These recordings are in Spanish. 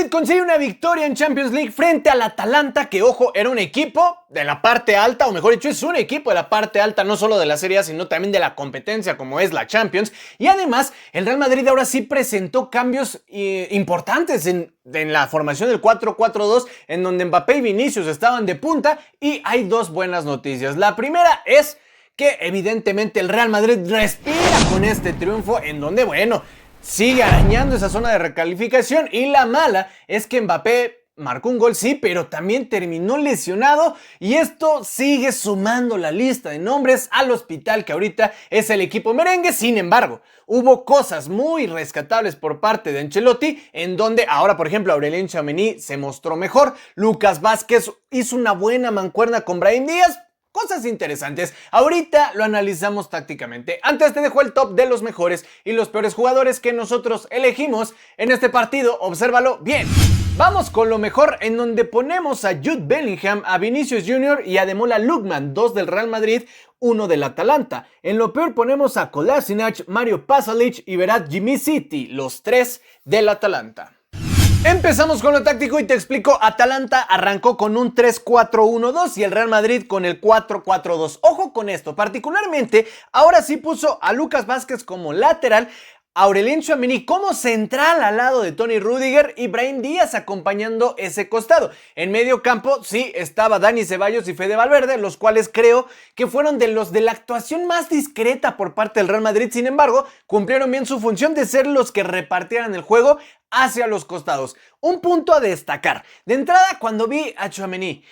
Madrid consigue una victoria en Champions League frente al Atalanta, que ojo, era un equipo de la parte alta, o mejor dicho, es un equipo de la parte alta, no solo de la Serie A, sino también de la competencia como es la Champions. Y además, el Real Madrid ahora sí presentó cambios importantes en la formación del 4-4-2, en donde Mbappé y Vinicius estaban de punta, y hay dos buenas noticias. La primera es que evidentemente el Real Madrid respira con este triunfo, en donde, bueno, sigue arañando esa zona de recalificación. Y la mala es que Mbappé marcó un gol, sí, pero también terminó lesionado, y esto sigue sumando la lista de nombres al hospital que ahorita es el equipo merengue. Sin embargo, hubo cosas muy rescatables por parte de Ancelotti, en donde ahora, por ejemplo, Aurelien Tchouaméni se mostró mejor, Lucas Vázquez hizo una buena mancuerna con Brahim Díaz. Cosas interesantes. Ahorita lo analizamos tácticamente. Antes te dejo el top de los mejores y los peores jugadores que nosotros elegimos en este partido. Obsérvalo bien. Vamos con lo mejor, en donde ponemos a Jude Bellingham, a Vinicius Jr. y a Ademola Lookman, 2 del Real Madrid, 1 del Atalanta. En lo peor ponemos a Kolasinac, Mario Pasalic y Berat Djimsiti, los 3 del Atalanta. Empezamos con lo táctico y te explico. Atalanta arrancó con un 3-4-1-2 y el Real Madrid con el 4-4-2. Ojo con esto, particularmente ahora sí puso a Lucas Vázquez como lateral, Aurelien Tchouaméni como central al lado de Tony Rüdiger y Brahim Díaz acompañando ese costado. En medio campo sí estaba Dani Ceballos y Fede Valverde, los cuales creo que fueron de los de la actuación más discreta por parte del Real Madrid. Sin embargo, cumplieron bien su función de ser los que repartieran el juego hacia los costados. Un punto a destacar. De entrada, cuando vi a Tchouaméni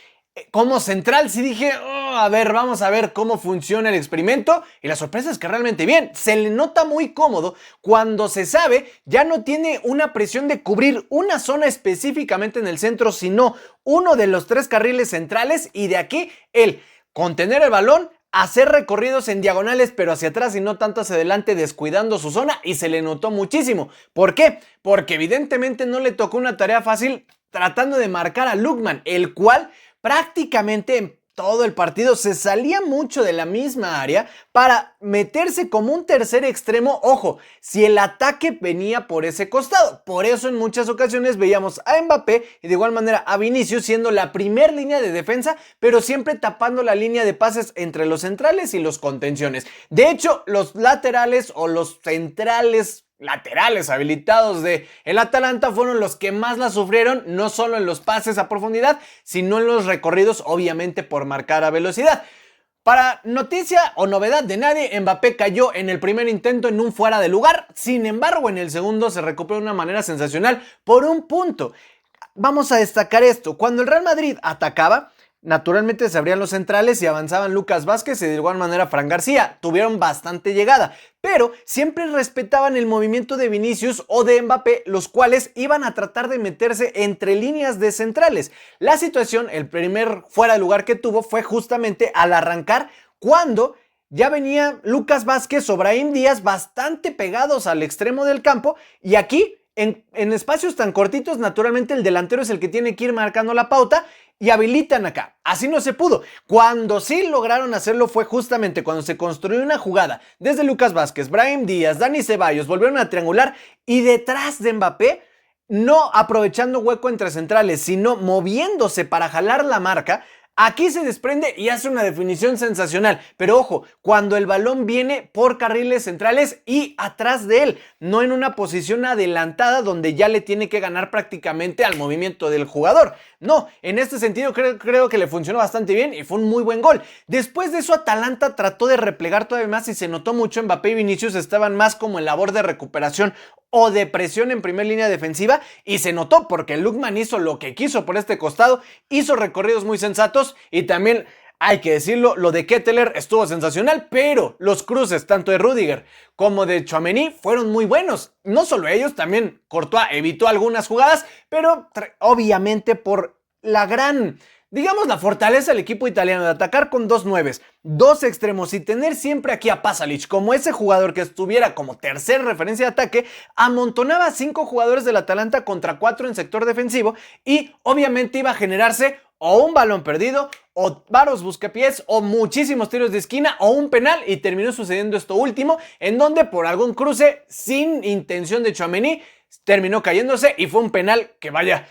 como central, sí dije, a ver, vamos a ver cómo funciona el experimento. Y la sorpresa es que realmente bien. Se le nota muy cómodo cuando se sabe, ya no tiene una presión de cubrir una zona específicamente en el centro, sino uno de los 3 carriles centrales, y de aquí él contener el balón, hacer recorridos en diagonales pero hacia atrás y no tanto hacia adelante, descuidando su zona, y se le notó muchísimo. ¿Por qué? Porque evidentemente no le tocó una tarea fácil tratando de marcar a Lookman, el cual prácticamente en todo el partido se salía mucho de la misma área para meterse como un tercer extremo, ojo, si el ataque venía por ese costado. Por eso en muchas ocasiones veíamos a Mbappé y de igual manera a Vinicius siendo la primer línea de defensa, pero siempre tapando la línea de pases entre los centrales y los contenciones. De hecho, los laterales o los centrales laterales habilitados de el Atalanta fueron los que más la sufrieron, no solo en los pases a profundidad, sino en los recorridos, obviamente por marcar a velocidad. Para noticia o novedad de nadie, Mbappé cayó en el primer intento en un fuera de lugar. Sin embargo, en el segundo se recuperó de una manera sensacional por un punto. Vamos a destacar esto: cuando el Real Madrid atacaba, naturalmente se abrían los centrales y avanzaban Lucas Vázquez y de igual manera Fran García. Tuvieron bastante llegada, pero siempre respetaban el movimiento de Vinicius o de Mbappé, los cuales iban a tratar de meterse entre líneas de centrales. La situación, el primer fuera de lugar que tuvo fue justamente al arrancar, cuando ya venía Lucas Vázquez o Brahim Díaz bastante pegados al extremo del campo, y aquí en espacios tan cortitos, naturalmente el delantero es el que tiene que ir marcando la pauta, y habilitan acá. Así no se pudo. Cuando sí lograron hacerlo fue justamente cuando se construyó una jugada desde Lucas Vázquez, Brahim Díaz, Dani Ceballos, volvieron a triangular, y detrás de Mbappé, no aprovechando hueco entre centrales, sino moviéndose para jalar la marca. Aquí se desprende y hace una definición sensacional. Pero ojo, cuando el balón viene por carriles centrales y atrás de él, no en una posición adelantada donde ya le tiene que ganar prácticamente al movimiento del jugador. No, en este sentido creo que le funcionó bastante bien y fue un muy buen gol. Después de eso, Atalanta trató de replegar todavía más y se notó mucho. Mbappé y Vinicius estaban más como en labor de recuperación o de presión en primera línea defensiva, y se notó porque Lookman hizo lo que quiso por este costado, hizo recorridos muy sensatos, y también hay que decirlo, lo de Ketteler estuvo sensacional, pero los cruces tanto de Rüdiger como de Tchouaméni fueron muy buenos. No solo ellos, también Courtois evitó algunas jugadas, pero obviamente por la gran, digamos, la fortaleza del equipo italiano de atacar con 2 nueves, 2 extremos, y tener siempre aquí a Pasalic como ese jugador que estuviera como tercer referencia de ataque, amontonaba a 5 jugadores del Atalanta contra 4 en sector defensivo, y obviamente iba a generarse o un balón perdido, o varios buscapiés, o muchísimos tiros de esquina, o un penal, y terminó sucediendo esto último, en donde por algún cruce sin intención de Tchouaméni terminó cayéndose y fue un penal que vaya,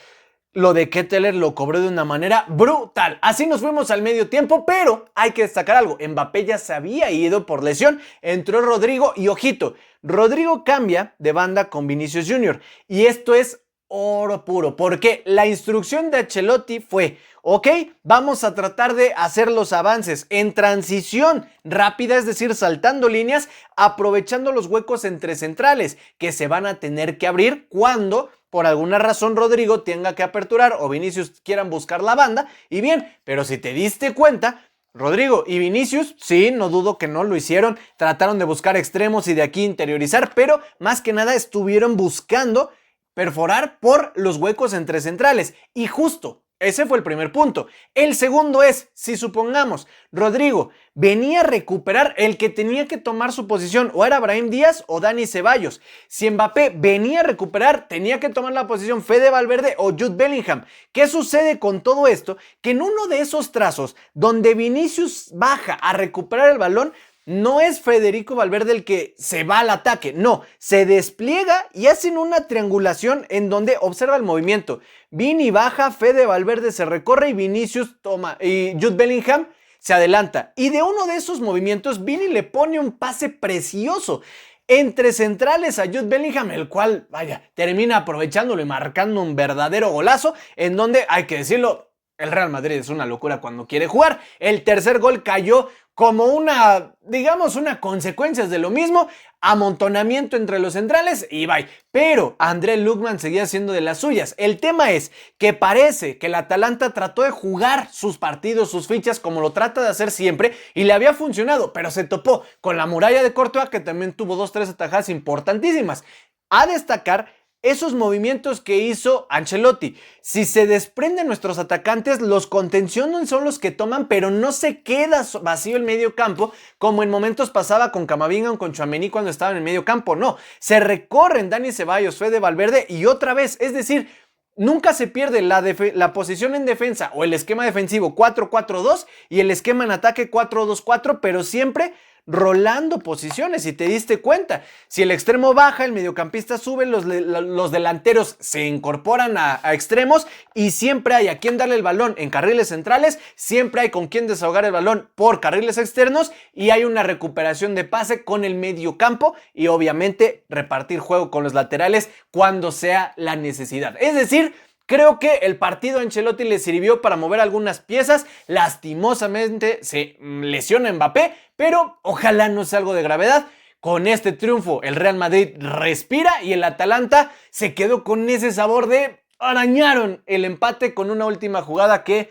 lo de Ketteler lo cobró de una manera brutal. Así nos fuimos al medio tiempo, pero hay que destacar algo. Mbappé ya se había ido por lesión, entró Rodrigo y ojito, Rodrigo cambia de banda con Vinicius Jr. y esto es oro puro, porque la instrucción de Ancelotti fue: ok, vamos a tratar de hacer los avances en transición rápida, es decir, saltando líneas, aprovechando los huecos entre centrales que se van a tener que abrir cuando por alguna razón Rodrigo tenga que aperturar o Vinicius quieran buscar la banda. Y bien, pero si te diste cuenta, Rodrigo y Vinicius, sí, no dudo que no lo hicieron, trataron de buscar extremos y de aquí interiorizar, pero más que nada estuvieron buscando perforar por los huecos entre centrales. Y justo ese fue el primer punto. El segundo es, si supongamos Rodrigo venía a recuperar, el que tenía que tomar su posición o era Brahim Díaz o Dani Ceballos. Si Mbappé venía a recuperar, tenía que tomar la posición Fede Valverde o Jude Bellingham. ¿Qué sucede con todo esto? Que en uno de esos trazos donde Vinicius baja a recuperar el balón, no es Federico Valverde el que se va al ataque, no, se despliega y hacen una triangulación en donde observa el movimiento. Vini baja, Fede Valverde se recorre y Vinicius toma y Jude Bellingham se adelanta. Y de uno de esos movimientos, Vini le pone un pase precioso entre centrales a Jude Bellingham, el cual, vaya, termina aprovechándolo y marcando un verdadero golazo en donde, hay que decirlo, el Real Madrid es una locura cuando quiere jugar. El tercer gol cayó como una, digamos, una consecuencia de lo mismo, amontonamiento entre los centrales y bye. Pero André Lookman seguía siendo de las suyas. El tema es que parece que el Atalanta trató de jugar sus partidos, sus fichas, como lo trata de hacer siempre, y le había funcionado, pero se topó con la muralla de Courtois, que también tuvo 2-3 atajadas importantísimas. A destacar esos movimientos que hizo Ancelotti. Si se desprenden nuestros atacantes, los contenciones son los que toman, pero no se queda vacío el medio campo como en momentos pasaba con Camavinga o con Tchouaméni cuando estaban en el medio campo. No, se recorren Dani Ceballos, Fede Valverde y otra vez, es decir, nunca se pierde la posición en defensa o el esquema defensivo 4-4-2 y el esquema en ataque 4-2-4, pero siempre rolando posiciones. Si te diste cuenta, si el extremo baja, el mediocampista sube, los delanteros se incorporan a extremos y siempre hay a quien darle el balón en carriles centrales, siempre hay con quien desahogar el balón por carriles externos y hay una recuperación de pase con el mediocampo y obviamente repartir juego con los laterales cuando sea la necesidad. Es decir, creo que el partido a Ancelotti le sirvió para mover algunas piezas. Lastimosamente se lesiona Mbappé, pero ojalá no sea algo de gravedad. Con este triunfo el Real Madrid respira y el Atalanta se quedó con ese sabor de arañaron el empate con una última jugada que,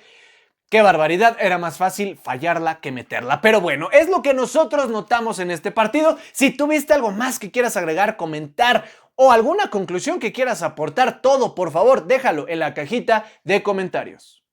qué barbaridad, era más fácil fallarla que meterla. Pero bueno, es lo que nosotros notamos en este partido. Si tuviste algo más que quieras agregar, comentar o alguna conclusión que quieras aportar, todo por favor déjalo en la cajita de comentarios.